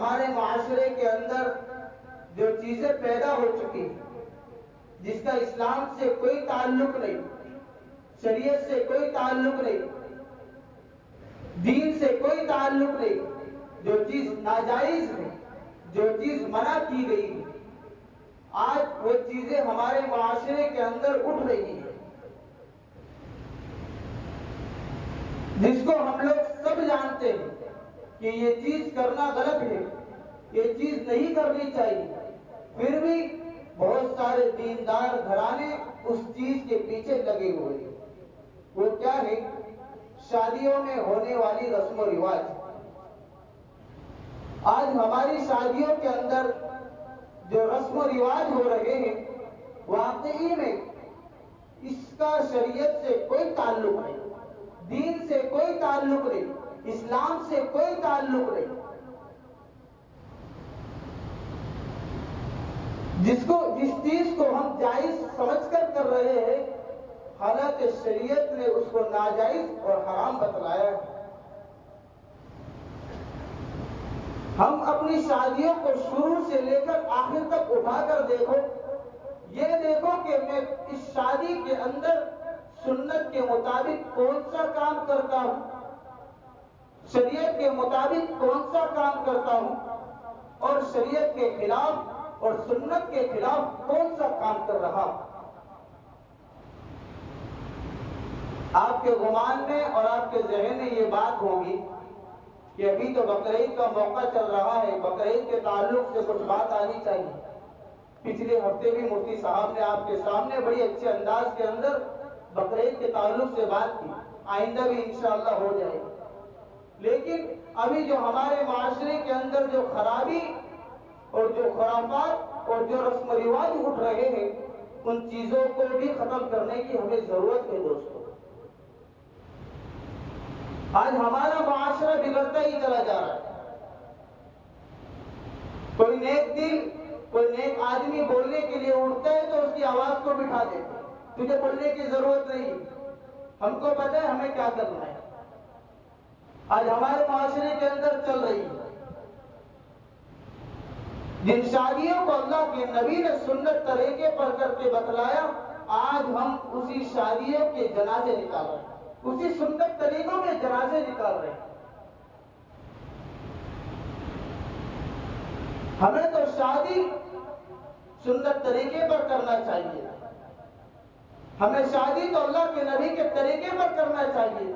ہمارے معاشرے کے اندر جو چیزیں پیدا ہو چکی جس کا اسلام سے کوئی تعلق نہیں، شریعت سے کوئی تعلق نہیں، دین سے کوئی تعلق نہیں، جو چیز ناجائز ہے، جو چیز منع کی گئی ہے، آج وہ چیزیں ہمارے معاشرے کے اندر اٹھ رہی ہیں، جس کو ہم لوگ سب جانتے ہیں کہ یہ چیز کرنا غلط ہے، یہ چیز نہیں کرنی چاہیے، پھر بھی بہت سارے دیندار گھرانے اس چیز کے پیچھے لگے ہوئے ہیں۔ وہ کیا ہے؟ شادیوں میں ہونے والی رسم و رواج۔ آج ہماری شادیوں کے اندر جو رسم و رواج ہو رہے ہیں، واقعی میں اس کا شریعت سے کوئی تعلق نہیں، دین سے کوئی تعلق نہیں، اسلام سے کوئی تعلق نہیں۔ جس چیز کو ہم جائز سمجھ کر رہے ہیں، حالانکہ شریعت نے اس کو ناجائز اور حرام بتلایا ہے۔ ہم اپنی شادیوں کو شروع سے لے کر آخر تک اٹھا کر دیکھو، یہ دیکھو کہ میں اس شادی کے اندر سنت کے مطابق کون سا کام کرتا ہوں، شریعت کے مطابق کون سا کام کرتا ہوں، اور شریعت کے خلاف اور سنت کے خلاف کون سا کام کر رہا ہوں۔ آپ کے گمان میں اور آپ کے ذہن میں یہ بات ہوگی کہ ابھی تو بقرعید کا موقع چل رہا ہے، بقرعید کے تعلق سے کچھ بات آنی چاہیے۔ پچھلے ہفتے بھی مفتی صاحب نے آپ کے سامنے بڑی اچھے انداز کے اندر بقرعید کے تعلق سے بات کی، آئندہ بھی انشاءاللہ ہو جائے گی۔ لیکن ابھی جو ہمارے معاشرے کے اندر جو خرابی اور جو خرافات اور جو رسم و رواج اٹھ رہے ہیں، ان چیزوں کو بھی ختم کرنے کی ہمیں ضرورت ہے دوستوں۔ آج ہمارا معاشرہ بگڑتا ہی چلا جا رہا ہے۔ کوئی نیک دل، کوئی نیک آدمی بولنے کے لیے اٹھتا ہے تو اس کی آواز کو بٹھا دیتے ہیں، تجھے بولنے کی ضرورت نہیں، ہم کو پتہ ہے ہمیں کیا کرنا ہے۔ آج ہمارے معاشرے کے اندر چل رہی ہے جن شادیوں کو اللہ کے نبی نے سنت طریقے پر کر کے بتلایا، آج ہم اسی شادیوں کے جنازے نکال رہے ہیں، اسی سنت طریقوں کے جنازے نکال رہے ہیں۔ ہمیں تو شادی سنت طریقے پر کرنا چاہیے، ہمیں شادی تو اللہ کے نبی کے طریقے پر کرنا چاہیے،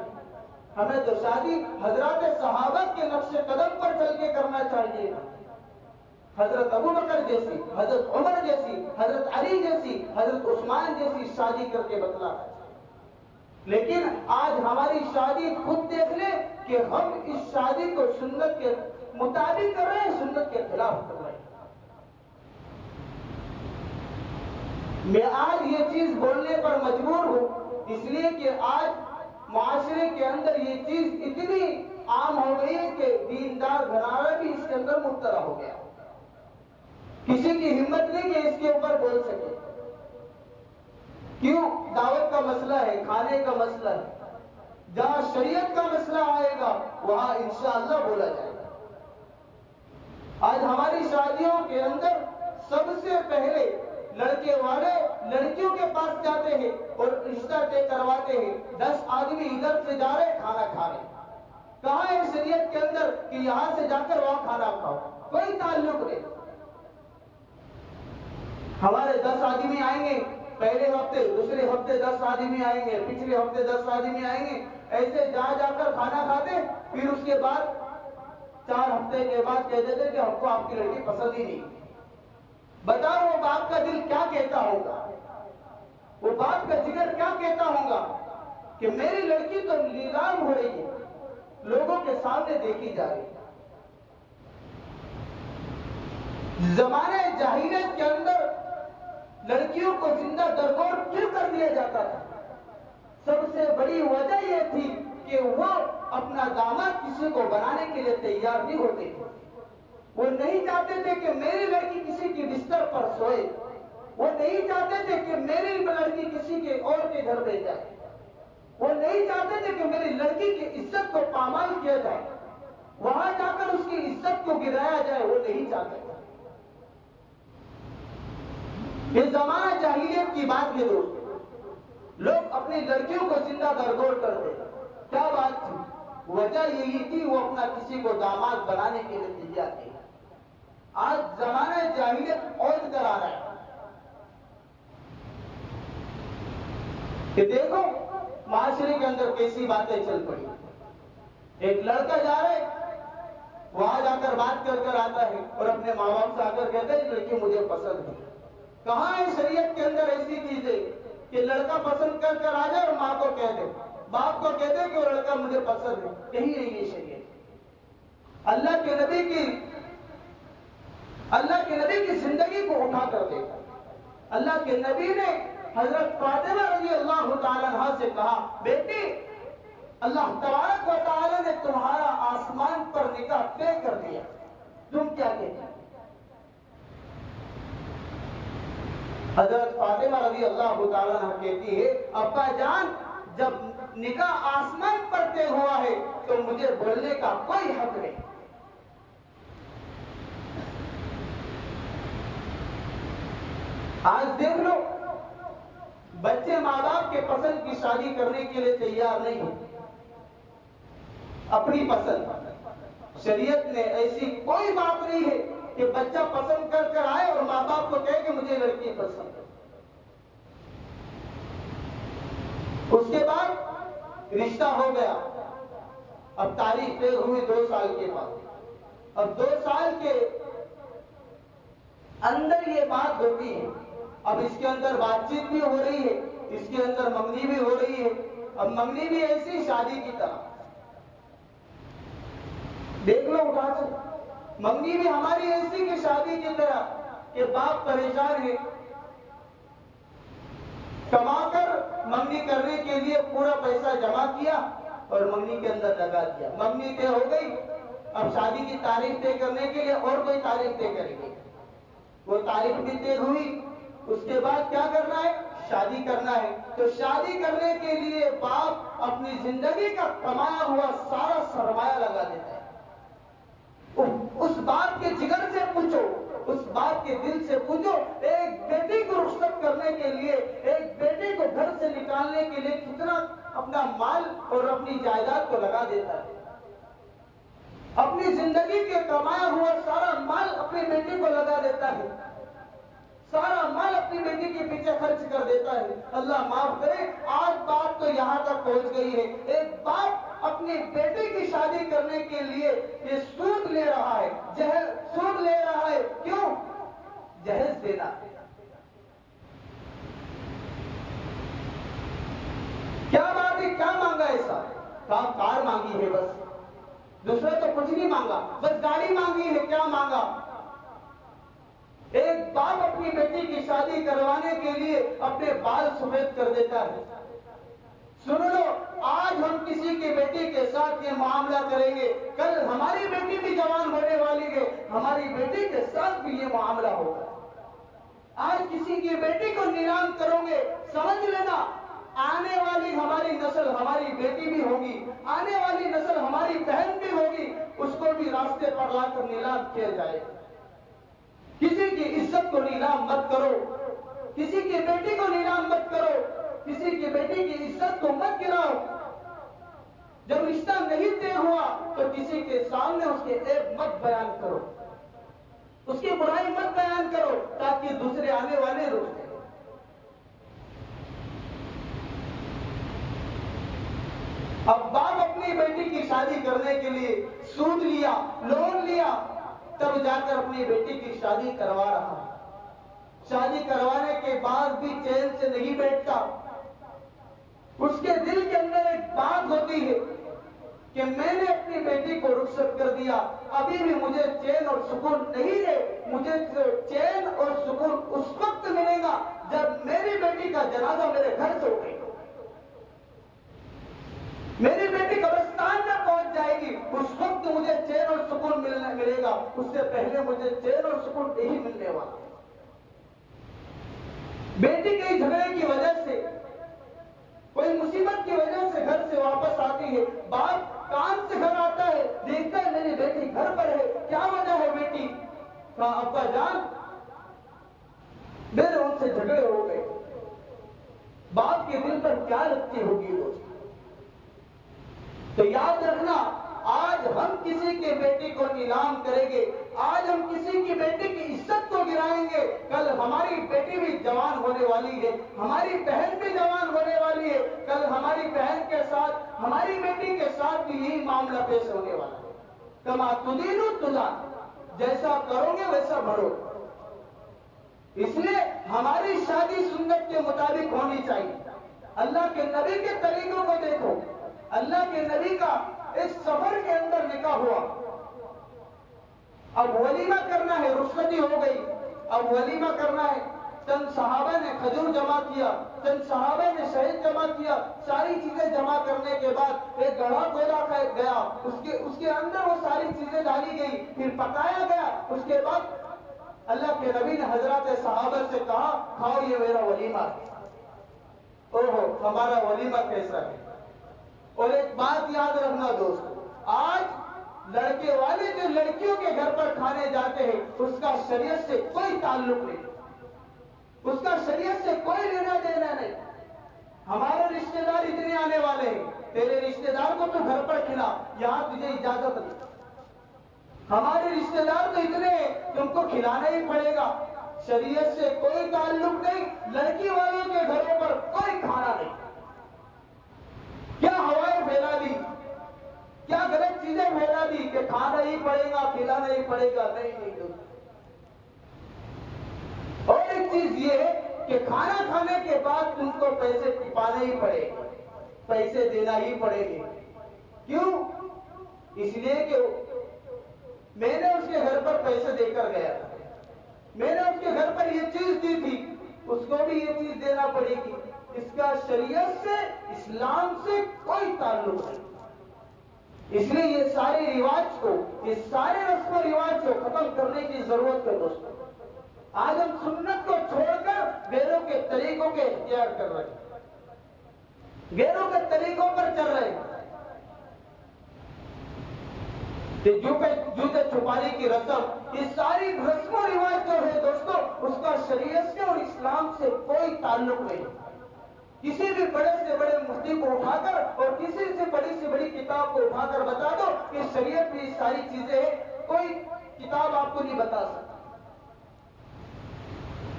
ہمیں تو شادی حضرات صحابہ کے نقش قدم پر چل کے کرنا چاہیے، حضرت ابو بکر جیسی، حضرت عمر جیسی، حضرت علی جیسی، حضرت عثمان جیسی شادی کر کے بتلا۔ لیکن آج ہماری شادی خود دیکھ لے کہ ہم اس شادی کو سنت کے مطابق کر رہے ہیں، سنت کے خلاف کر رہے ہیں۔ میں آج یہ چیز بولنے پر مجبور ہوں، اس لیے کہ آج معاشرے کے اندر یہ چیز اتنی عام ہو گئی ہے کہ دیندار گھرانہ بھی اس کے اندر مبتلا ہو گیا، کسی کی ہمت نہیں کہ اس کے اوپر بول سکے۔ کیوں؟ دعوت کا مسئلہ ہے، کھانے کا مسئلہ ہے، جہاں شریعت کا مسئلہ آئے گا وہاں انشاءاللہ بولا جائے گا۔ آج ہماری شادیوں کے اندر سب سے پہلے لڑکے والے لڑکیوں کے پاس جاتے ہیں اور رشتہ طے کرواتے ہیں، 10 آدمی ادھر سے جا رہے کھانا کھا رہے۔ کہاں ہے شریعت کے اندر کہ یہاں سے جا کر وہاں کھانا کھاؤ؟ کوئی تعلق نہیں۔ ہمارے 10 آدمی آئیں گے پہلے ہفتے، دوسرے ہفتے 10 آدمی آئیں گے، پچھلے ہفتے 10 آدمی آئیں گے، ایسے جا کر کھانا کھاتے، پھر اس کے بعد 4 ہفتے کے بعد کہتے تھے کہ ہم کو آپ کی لڑکی پسند ہی نہیں۔ بتاؤ وہ باپ کا دل کیا کہتا ہوگا، وہ باپ کا جگر کیا کہتا ہوگا کہ میری لڑکی تو نیلام ہو رہی ہے، لوگوں کے سامنے دیکھی جا رہی ہے۔ زمانے جاہلیت کے اندر لڑکیوں کو زندہ درگور کیوں کر دیا جاتا تھا؟ سب سے بڑی وجہ یہ تھی کہ وہ اپنا داماد کسی کو بنانے کے لیے تیار نہیں ہوتے تھے۔ وہ نہیں چاہتے تھے کہ میری لڑکی کسی کی بستر پر سوئے، وہ نہیں چاہتے تھے کہ میری لڑکی کسی کے اور کے گھر میں جائے، وہ نہیں چاہتے تھے کہ میری لڑکی کی عزت کو پامال کیا جائے۔ وہاں جا کر اس کی عزت کو گرایا جائے، وہ نہیں چاہتے۔ یہ زمانہ جاہلیت کی بات ہے دوست، لوگ اپنی لڑکیوں کو زندہ درگور کرتے۔ کیا بات تھی؟ وجہ یہی تھی وہ اپنا کسی کو داماد بنانے کے لیے تیار تھے۔ آج زمانہ جاہلیت عود کرا رہا ہے کہ دیکھو معاشرے کے اندر کیسی باتیں چل پڑی۔ ایک لڑکا جا رہا ہے، وہاں جا کر بات کر آتا ہے اور اپنے ماں باپ سے آ کر کہتا ہے لڑکی مجھے پسند ہے۔ کہاں ہے شریعت کے اندر ایسی چیزیں کہ لڑکا پسند کر آ جائے اور ماں کو کہہ دے، باپ کو کہہ دے کہ وہ لڑکا مجھے پسند ہے؟ کہیں نہیں ہے شریعت۔ اللہ کے نبی کی زندگی کو اٹھا کر دے۔ اللہ کے نبی نے حضرت فاطمہ رضی اللہ تعالیٰ عنہ سے کہا، بیٹی اللہ تبارک و تعالیٰ نے تمہارا آسمان پر نکاح طے کر دیا، تم کیا کہتی؟ حضرت فاطمہ رضی اللہ تعالیٰ عنہ کہتی ہے، ابا جان جب نکاح آسمان پر طے ہوا ہے تو مجھے بولنے کا کوئی حق نہیں۔ آج دیکھ لو بچے ماں باپ کے پسند کی شادی کرنے کے لیے تیار نہیں ہیں، اپنی پسند۔ شریعت میں ایسی کوئی بات نہیں ہے کہ بچہ پسند کر آئے اور ماں باپ کو کہے کہ مجھے لڑکی پسند ہے۔ اس کے بعد رشتہ ہو گیا، اب تاریخ طے ہوئی 2 سال کے بعد۔ اب 2 سال کے اندر یہ بات ہوتی ہے، اب اس کے اندر بات چیت بھی ہو رہی ہے، اس کے اندر منگنی بھی ہو رہی ہے۔ اب منگنی بھی ایسی شادی کی طرح، دیکھ لو اٹھا کر، منگنی بھی ہماری ایسی کی شادی کی طرح کہ باپ پریشان ہے، کما کر منگنی کرنے کے لیے پورا پیسہ جمع کیا اور منگنی کے اندر لگا دیا۔ منگنی طے ہو گئی، اب شادی کی تاریخ طے کرنے کے لیے اور کوئی تاریخ طے کریں گے، وہ تاریخ بھی طے ہوئی۔ اس کے بعد کیا کرنا ہے؟ شادی کرنا ہے۔ تو شادی کرنے کے لیے باپ اپنی زندگی کا کمایا ہوا سارا سرمایہ لگا دیتا ہے۔ اس باپ کے جگر سے پوچھو، اس باپ کے دل سے پوچھو، ایک بیٹی کو رخصت کرنے کے لیے، ایک بیٹی کو گھر سے نکالنے کے لیے کتنا اپنا مال اور اپنی جائیداد کو لگا دیتا ہے۔ اپنی زندگی کے کمایا ہوا سارا مال اپنی بیٹی کو لگا دیتا ہے، سارا مال اپنی بیٹی کے پیچھے خرچ کر دیتا ہے۔ اللہ معاف کرے، آج بات تو یہاں تک پہنچ گئی ہے، ایک باپ اپنی بیٹی کی شادی کرنے کے لیے یہ سود لے رہا ہے، سود لے رہا ہے۔ کیوں؟ جہیز دینا۔ کیا بات ہے؟ کیا مانگا ایسا؟ کار مانگی ہے بس، دوسرا تو کچھ نہیں مانگا، بس گاڑی مانگی ہے۔ کیا مانگا؟ ایک باپ اپنی بیٹی کی شادی کروانے کے لیے اپنے بال سفید کر دیتا ہے۔ سن لو، آج ہم کسی کی بیٹی کے ساتھ یہ معاملہ کریں گے، کل ہماری بیٹی بھی جوان ہونے والی ہے، ہماری بیٹی کے ساتھ بھی یہ معاملہ ہوگا۔ آج کسی کی بیٹی کو نیلام کرو گے، سمجھ لینا آنے والی ہماری نسل ہماری بیٹی بھی ہوگی، آنے والی نسل ہماری بہن بھی ہوگی، اس کو بھی راستے پر لا کر نیلام کیا جائے۔ کسی کی عزت کو نیلام مت کرو، کسی کی بیٹی کو نیلام مت کرو، کسی کی بیٹی کی عزت کو مت گراؤ۔ جب رشتہ نہیں طے ہوا تو کسی کے سامنے اس کے عیب مت بیان کرو، اس کی برائی مت بیان کرو، تاکہ دوسرے آنے والے رک جائیں۔ اب باپ اپنی بیٹی کی شادی کرنے کے لیے سود لیا، لون لیا، تب جا کر اپنی بیٹی کی شادی کروا رہا ہے۔ شادی کروانے کے بعد بھی چین سے نہیں بیٹھتا، اس کے دل کے اندر ایک بات ہوتی ہے کہ میں نے اپنی بیٹی کو رخصت کر دیا، ابھی بھی مجھے چین اور سکون نہیں ہے۔ مجھے چین اور سکون اس وقت ملے گا جب میری بیٹی کا جنازہ میرے گھر سے اٹھے گا، میری بیٹی قبرستان میں پہنچ جائے گی، اس وقت مجھے چین اور سکون ملے گا، اس سے پہلے مجھے چین اور سکون نہیں ملنے والا۔ بیٹی کے جھگڑے کی وجہ سے، کوئی مصیبت کی وجہ سے گھر سے واپس آتی ہے، باپ کام سے گھر آتا ہے، دیکھتا ہے میری بیٹی گھر پر ہے، کیا وجہ ہے بیٹی؟ کہا ابا جان میرے ان سے جھگڑے ہو گئے۔ باپ کے دل پر کیا لگتی ہوگی دوست؟ تو یاد رکھنا، آج ہم کسی کے بیٹی کو نیلام کریں گے، آج ہم کسی کی بیٹی کی عزت کو گرائیں گے، کل ہماری بیٹی بھی جوان ہونے والی ہے، ہماری بہن بھی جوان ہونے والی ہے، کل ہماری بہن کے ساتھ، ہماری بیٹی کے ساتھ بھی یہی معاملہ پیش ہونے والا ہے۔ کما تدینو تدان، جیسا کرو گے ویسا بھرو۔ اس لیے ہماری شادی سنت کے مطابق ہونی چاہیے۔ اللہ کے نبی کے طریقوں کو دیکھو، اللہ کے نبی کا اس سفر کے اندر نکاح ہوا، اب ولیمہ کرنا ہے، رخصتی ہو گئی، اب ولیمہ کرنا ہے۔ چند صحابہ نے کھجور جمع کیا، چند صحابہ نے شہد جمع کیا، ساری چیزیں جمع کرنے کے بعد ایک گڑھا کھولا گیا، اس کے اندر وہ ساری چیزیں ڈالی گئی، پھر پکایا گیا۔ اس کے بعد اللہ کے نبی نے حضرات صحابہ سے کہا کھاؤ یہ میرا ولیمہ ہے۔ اوہو ہمارا ولیمہ کیسا ہے؟ اور ایک بات یاد رکھنا دوست، آج لڑکے والے جو لڑکیوں کے گھر پر کھانے جاتے ہیں اس کا شریعت سے کوئی تعلق نہیں، اس کا شریعت سے کوئی لینا دینا نہیں۔ ہمارے رشتہ دار اتنے آنے والے ہیں، تیرے رشتہ دار کو تو گھر پر کھلا، یہاں تجھے اجازت نہیں۔ ہمارے رشتہ دار تو اتنے ہیں، تم کو کھلانا ہی پڑے گا۔ شریعت سے کوئی تعلق نہیں، لڑکی والوں کے گھروں پر کوئی کھانا نہیں۔ کیا ہوائیں پھیلا دی، کیا غلط چیزیں پھیلا دی کہ کھانا ہی پڑے گا، کھلانا ہی پڑے گا۔ نہیں دوست۔ اور ایک چیز یہ ہے کہ کھانا کھانے کے بعد تم کو پیسے ٹپانے ہی پڑے گے، پیسے دینا ہی پڑے گے۔ کیوں؟ اس لیے کہ میں نے اس کے گھر پر پیسے دے کر گیا تھا، میں نے اس کے گھر پر یہ چیز دی تھی، اس کو بھی یہ چیز دینا پڑے گی۔ اس کا شریعت سے، اسلام سے کوئی تعلق نہیں۔ اس لیے یہ سارے رواج کو، یہ سارے رسم و رواج کو ختم کرنے کی ضرورت ہے دوستوں۔ آج ہم سنت کو چھوڑ کر غیروں کے طریقوں کے اختیار کر رہے ہیں، غیروں کے طریقوں پر چل رہے ہیں۔ جوتے چھپانے کی رسم، یہ ساری رسم و رواج جو ہے دوستوں، اس کا شریعت سے اور اسلام سے کوئی تعلق نہیں۔ کسی بھی بڑے سے بڑے مفتی کو اٹھا کر اور کسی سے بڑی کتاب کو اٹھا کر بتا دو کہ شریعت میں یہ ساری چیزیں ہیں، کوئی کتاب آپ کو نہیں بتا سکتی۔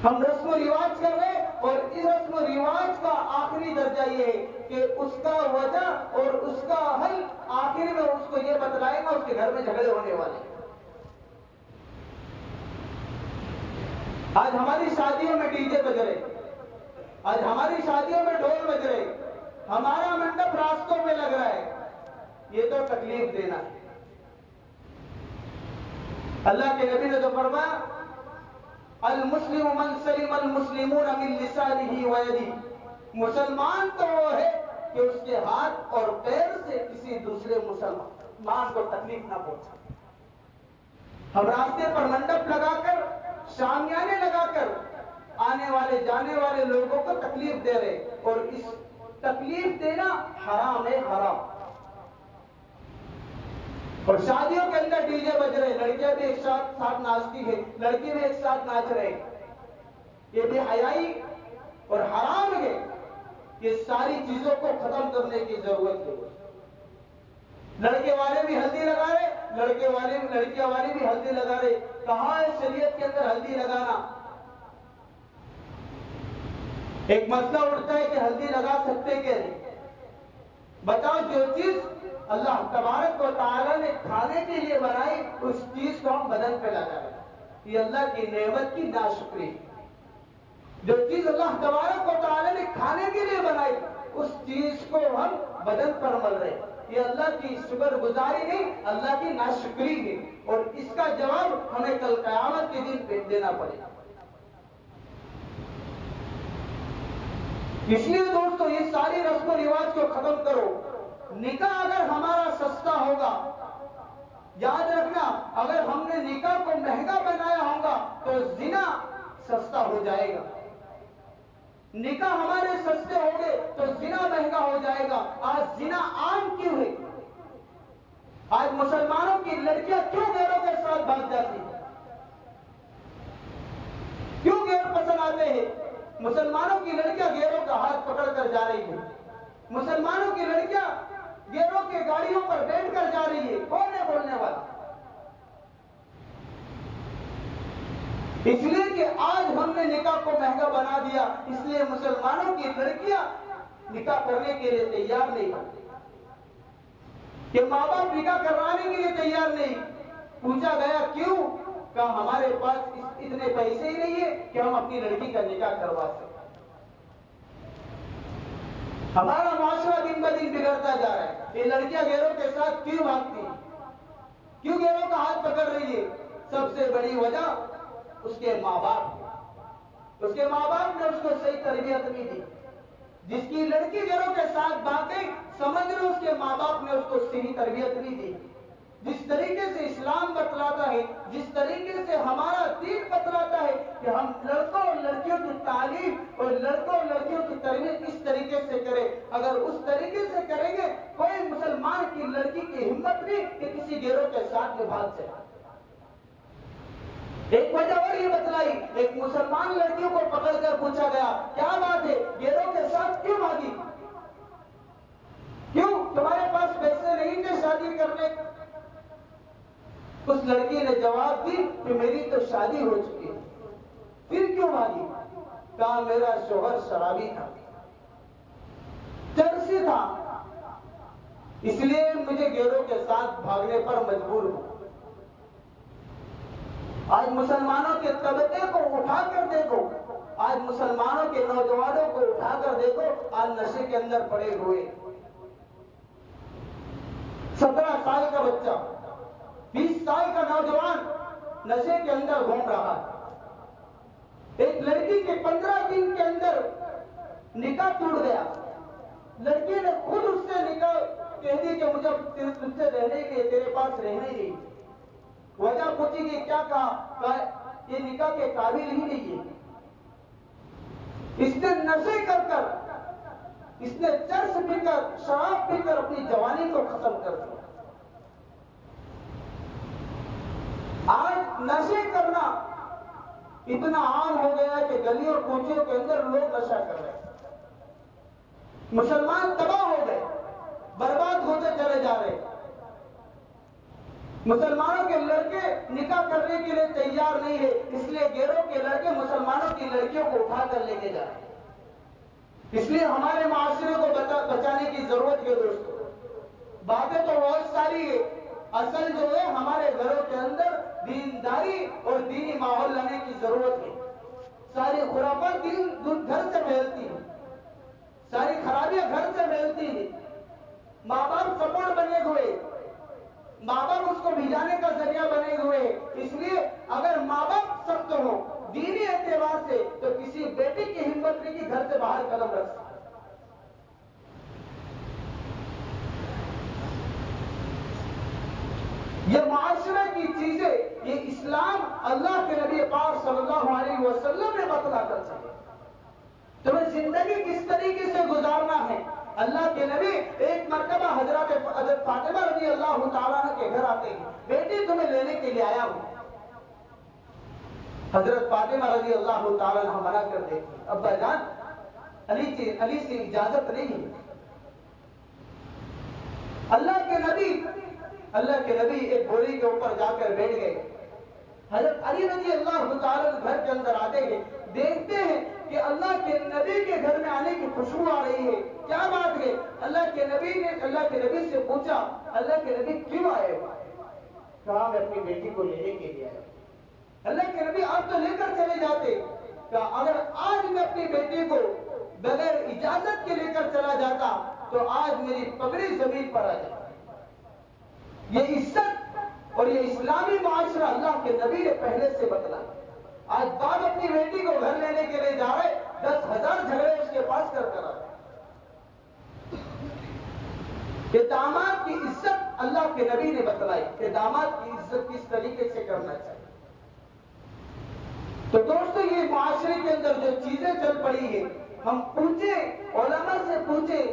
ہم رسم و رواج کر رہے ہیں، اور اس رسم و رواج کا آخری درجہ یہ ہے کہ اس کا وجہ اور اس کا حل آخر میں اس کو یہ بتلائے گا، اس کے گھر میں جھگڑے ہونے والے ہیں۔ آج ہماری شادیوں میں ڈی جے بج رہے، آج ہماری شادیوں میں ڈھول بج رہے، ہمارا منڈپ راستوں میں لگ رہا ہے۔ یہ تو تکلیف دینا ہے۔ اللہ کے نبی نے تو فرمایا المسلم من سلم المسلمون من لسانه ويده، مسلمان تو وہ ہے کہ اس کے ہاتھ اور پیر سے کسی دوسرے مسلمان کو تکلیف نہ پہنچے۔ ہم راستے پر منڈپ لگا کر، شامیانے لگا کر آنے والے جانے والے لوگوں کو تکلیف دے رہے، اور اس تکلیف دینا حرام ہے، حرام۔ اور شادیوں کے اندر ڈی جے بج رہے، لڑکیاں بھی ایک ساتھ ناچتی ہیں، لڑکے بھی ایک ساتھ ناچ رہے، یہ بے حیائی اور حرام ہے۔ یہ ساری چیزوں کو ختم کرنے کی ضرورت ہے۔ لڑکے والے بھی ہلدی لگا رہے، لڑکیاں والے بھی ہلدی لگا رہے۔ کہاں ہے شریعت کے اندر ہلدی لگانا؟ ایک مسئلہ اٹھتا ہے کہ ہلدی لگا سکتے کہ نہیں؟ بتاؤ، جو چیز اللہ تبارک و تعالیٰ نے کھانے کے لیے بنائی اس چیز کو ہم بدن پہ لگا رہے ہیں، یہ اللہ کی نعمت کی ناشکری ہے۔ جو چیز اللہ تبارک و تعالیٰ نے کھانے کے لیے بنائی اس چیز کو ہم بدن پر مل رہے ہیں، یہ اللہ کی شکر گزاری نہیں، اللہ کی ناشکری ہے، اور اس کا جواب ہمیں کل قیامت کے دن پہ دینا پڑے گا۔ اس لیے دوستو یہ ساری رسم و رواج کو ختم کرو۔ نکاح اگر ہمارا سستا ہوگا، یاد رکھنا، اگر ہم نے نکاح کو مہنگا بنایا ہوگا تو زنا سستا ہو جائے گا۔ نکاح ہمارے سستے ہوں گے تو زنا مہنگا ہو جائے گا۔ آج زنا عام کیوں ہے؟ آج مسلمانوں کی لڑکیاں کیوں غیروں کے ساتھ بھاگ جاتی ہیں؟ کیوں غیر پسند آتے ہیں؟ مسلمانوں کی لڑکیاں غیروں کا ہاتھ پکڑ کر جا رہی ہیں، مسلمانوں کی لڑکیاں غیروں کے گاڑیوں پر بیٹھ کر جا رہی ہے، کون ہے بولنے والا؟ اس لیے کہ آج ہم نے نکاح کو مہنگا بنا دیا، اس لیے مسلمانوں کی لڑکیاں نکاح کرنے کے لیے تیار نہیں، کہ ماں باپ نکاح کروانے کے لیے تیار نہیں۔ پوچھا گیا کیوں؟ کہا ہمارے پاس اتنے پیسے ہی نہیں ہے کہ ہم اپنی لڑکی کا نکاح کروا سکیں۔ ہمارا معاشرہ دن بہ دن بگڑتا جا رہا ہے۔ یہ لڑکیاں غیروں کے ساتھ کیوں بھاگتی ہیں؟ کیوں غیروں کا ہاتھ پکڑ رہی ہے؟ سب سے بڑی وجہ اس کے ماں باپ، اس کے ماں باپ نے اس کو صحیح تربیت نہیں دی۔ جس کی لڑکی غیروں کے ساتھ بھاگ گئی، سمجھ لو اس کے ماں باپ نے اس کو صحیح تربیت نہیں دی۔ جس طریقے سے اسلام بتلاتا ہے، جس طریقے سے ہمارا دین بتلاتا ہے کہ ہم لڑکوں اور لڑکیوں کی تعلیم اور لڑکوں اور لڑکیوں کی تربیت اس طریقے سے کریں، اگر اس طریقے سے کریں گے کوئی مسلمان کی لڑکی کی ہمت نہیں کہ کسی غیروں کے ساتھ میں بھاگ جائے۔ ایک وجہ اور یہ بتلائی، ایک مسلمان لڑکیوں کو پکڑ کر پوچھا گیا کیا بات ہے غیروں کے ساتھ کیوں بھاگی؟ کیوں؟ تمہارے پاس پیسے نہیں تھے شادی کرنے؟ اس لڑکی نے جواب دی کہ میری تو شادی ہو چکی ہے، پھر کیوں بھاگی؟ کہا میرا شوہر شرابی تھا، چرسی تھا، اس لیے مجھے غیروں کے ساتھ بھاگنے پر مجبور ہوں۔ آج مسلمانوں کے طبقے کو اٹھا کر دیکھو، آج مسلمانوں کے نوجوانوں کو اٹھا کر دیکھو، آج نشے کے اندر پڑے ہوئے۔ 17 سال کا بچہ، 20 سال کا نوجوان نشے کے اندر گھوم رہا ہے۔ ایک لڑکی کے 15 دن کے اندر نکاح ٹوٹ گیا، لڑکی نے خود اس سے نکاح کہہ دی کہ مجھے تجھ سے رہنے کے لیے تیرے پاس رہنے نہیں۔ وجہ پوچھی کہ کیا کہا؟ یہ نکاح کے قابل ہی نہیں ہے۔ اس نے نشے کر کر، اس نے چرس پی کر، شراب پی کر اپنی جوانی کو ختم کر دیا۔ آج نشے کرنا اتنا عام ہو گیا کہ گلیوں اور کوچوں کے اندر لوگ نشہ کر رہے ہیں۔ مسلمان تباہ ہو گئے، برباد ہوتے چلے جا رہے۔ مسلمانوں کے لڑکے نکاح کرنے کے لیے تیار نہیں ہے، اس لیے غیروں کے لڑکے مسلمانوں کی لڑکیوں کو اٹھا کر لے کے جا رہے ہیں۔ اس لیے ہمارے معاشرے کو بچانے کی ضرورت ہے دوستو۔ باتیں تو بہت ساری ہے، اصل جو ہے ہمارے گھروں کے اندر دینداری اور دینی ماحول لانے کی ضرورت ہے۔ ساری خرافات گھر سے پھیلتی ہیں، ساری خرابیاں گھر سے پھیلتی ہیں۔ ماں باپ سپورٹ بنے ہوئے، ماں باپ اس کو بھجانے کا ذریعہ بنے ہوئے۔ اس لیے اگر ماں باپ سخت ہو دینی اعتبار سے تو کسی بیٹی کی ہمت نہیں کہ گھر سے باہر قدم رکھ سکے۔ یہ معاشرے کی چیزیں، یہ اسلام اللہ کے نبی پاک صلی اللہ علیہ وسلم نے بتلا کر چلے۔ تمہیں زندگی کس طریقے سے گزارنا ہے؟ اللہ کے نبی ایک مرتبہ حضرت فاطمہ رضی اللہ تعالیٰ کے گھر آتے ہیں، بیٹی تمہیں لینے کے لیے آیا ہوں۔ حضرت فاطمہ رضی اللہ تعالیٰ منع کر دیتی، ابا جان علی سے اجازت نہیں ہے۔ اللہ کے نبی ایک گھوڑی کے اوپر جا کر بیٹھ گئے۔ حضرت علی رضی اللہ تعالیٰ گھر کے اندر آتے ہیں، دیکھتے ہیں کہ اللہ کے نبی کے گھر میں آنے کی خوشبو آ رہی ہے، کیا بات ہے؟ اللہ کے نبی سے پوچھا اللہ کے نبی کیوں آئے؟ کہا میں اپنی بیٹی کو لینے کے لیے آیا۔ اللہ کے نبی آپ تو لے کر چلے جاتے، کہا اگر آج میں اپنی بیٹی کو بغیر اجازت کے لے کر چلا جاتا تو آج میری پگڑی زمین پر آ جاتی۔ یہ عزت اور یہ اسلامی معاشرہ اللہ کے نبی نے پہلے سے بتلا۔ آج باپ اپنی بیٹی کو گھر لینے کے لیے جا رہے، 10,000 جھگڑے اس کے پاس کر آ رہے۔ کہ داماد کی عزت اللہ کے نبی نے بتلائی کہ داماد کی عزت کس طریقے سے کرنا چاہیے۔ تو دوستو یہ معاشرے کے اندر جو چیزیں چل پڑی ہیں، ہم پوچھیں، علماء سے پوچھیں،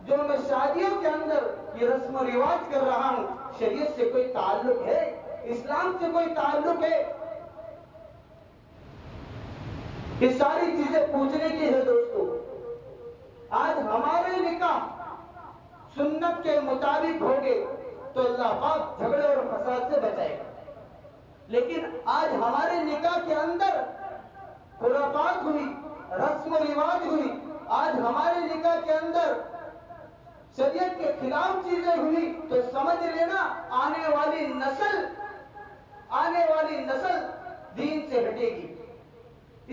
جو میں شادیوں کے اندر یہ رسم و رواج کر رہا ہوں، شریعت سے کوئی تعلق ہے؟ اسلام سے کوئی تعلق ہے؟ یہ ساری چیزیں پوچھنے کی ہے دوستو۔ آج ہمارے نکاح سنت کے مطابق ہوگے تو اللہ پاک جھگڑے اور فساد سے بچائے گا، لیکن آج ہمارے نکاح کے اندر خرافات ہوئی، رسم و رواج ہوئی، آج ہمارے نکاح کے اندر شریعت کے خلاف چیزیں ہوئی، تو سمجھ لینا آنے والی نسل دین سے ہٹے گی،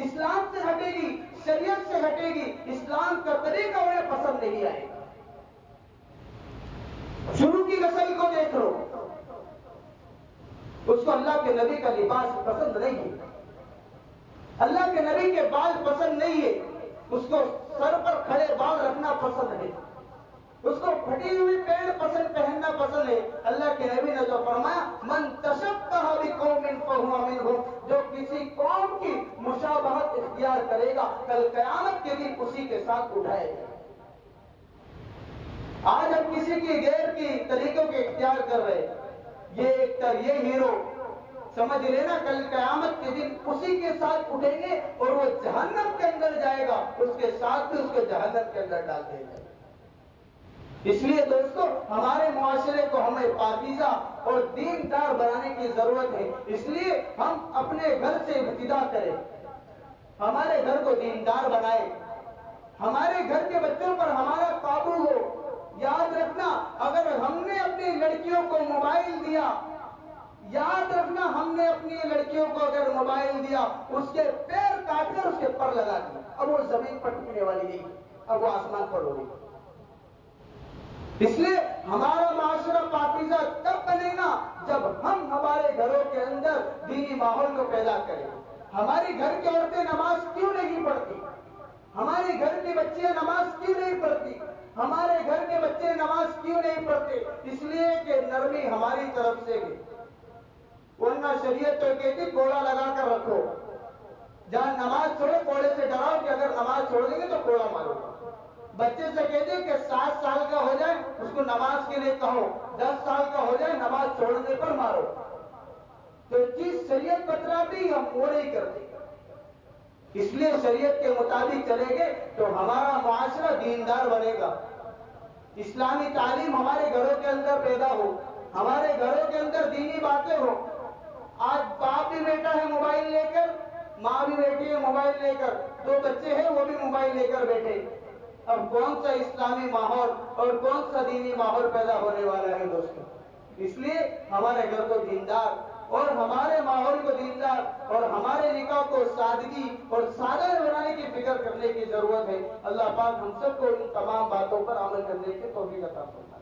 اسلام سے ہٹے گی، شریعت سے ہٹے گی، اسلام کا طریقہ انہیں پسند نہیں آئے گا۔ شروع کی نسل کو دیکھ لو، اس کو اللہ کے نبی کا لباس پسند نہیں ہے، اللہ کے نبی کے بال پسند نہیں ہے، اس کو سر پر کھڑے بال رکھنا پسند ہے، اس کو پھٹی ہوئی پینٹ پہننا پسند ہے۔ اللہ کے نبی نے جو فرمایا، من تشبہ بقوم فہو منہم، جو کسی قوم کی مشابہت اختیار کرے گا کل قیامت کے دن اسی کے ساتھ اٹھائے گا۔ آج ہم کسی کی غیر کی طریقوں کے اختیار کر رہے، یہ ایکٹر، یہ ہیرو، سمجھ لینا کل قیامت کے دن اسی کے ساتھ اٹھیں گے اور وہ جہنم کے اندر جائے گا، اس کے ساتھ بھی اس کو جہنم کے اندر ڈال دے گا۔ اس لیے دوستو، ہمارے معاشرے کو ہمیں پاکیزہ اور دیندار بنانے کی ضرورت ہے۔ اس لیے ہم اپنے گھر سے ابتدا کریں، ہمارے گھر کو دیندار بنائیں، ہمارے گھر کے بچوں پر ہمارا قابو ہو۔ یاد رکھنا، اگر ہم نے اپنی لڑکیوں کو موبائل دیا، یاد رکھنا ہم نے اپنی لڑکیوں کو اگر موبائل دیا، اس کے پیر کاٹ کر اس کے پر لگا دیا، اب وہ زمین پر ٹکنے والی نہیں، اب وہ آسمان پر ہوگی۔ اس لیے ہمارا معاشرہ پاکیزہ تب بنے گا جب ہم ہمارے گھروں کے اندر دینی ماحول کو پیدا کریں۔ ہماری گھر کی عورتیں نماز کیوں نہیں پڑھتی؟ ہمارے گھر کی بچیاں نماز کیوں نہیں پڑھتی؟ ہمارے گھر کے بچے نماز کیوں نہیں پڑھتے؟ اس لیے کہ نرمی ہماری طرف سے ہے، ورنہ شریعت تو کہتی کوڑا لگا کر رکھو، جہاں نماز چھوڑو کوڑے سے ڈراؤ کہ اگر نماز چھوڑ دیں گے تو کوڑا مارو گا۔ بچے سے کہتے کہ 7 سال کا ہو جائے اس کو نماز کے لیے کہو، 10 سال کا ہو جائے نماز چھوڑنے پر مارو۔ تو چیز شریعت بتلاتی ہم وہ نہیں کرتے، اس لیے شریعت کے مطابق چلیں گے تو ہمارا معاشرہ دیندار بنے گا، اسلامی تعلیم ہمارے گھروں کے اندر پیدا ہو، ہمارے گھروں کے اندر دینی باتیں ہو۔ آج باپ بھی بیٹا ہے موبائل لے کر، ماں بھی بیٹھی ہے موبائل لے کر، 2 بچے ہیں وہ بھی موبائل لے کر بیٹھے، اب کون سا اسلامی ماحول اور کون سا دینی ماحول پیدا ہونے والا ہے دوستوں؟ اس لیے ہمارے گھر کو دیندار اور ہمارے ماحول کو دیندار اور ہمارے نکاح کو سادگی اور سادہ بنانے کی فکر کرنے کی ضرورت ہے۔ اللہ پاک ہم سب کو ان تمام باتوں پر عمل کرنے کی توفیق عطا فرمائے۔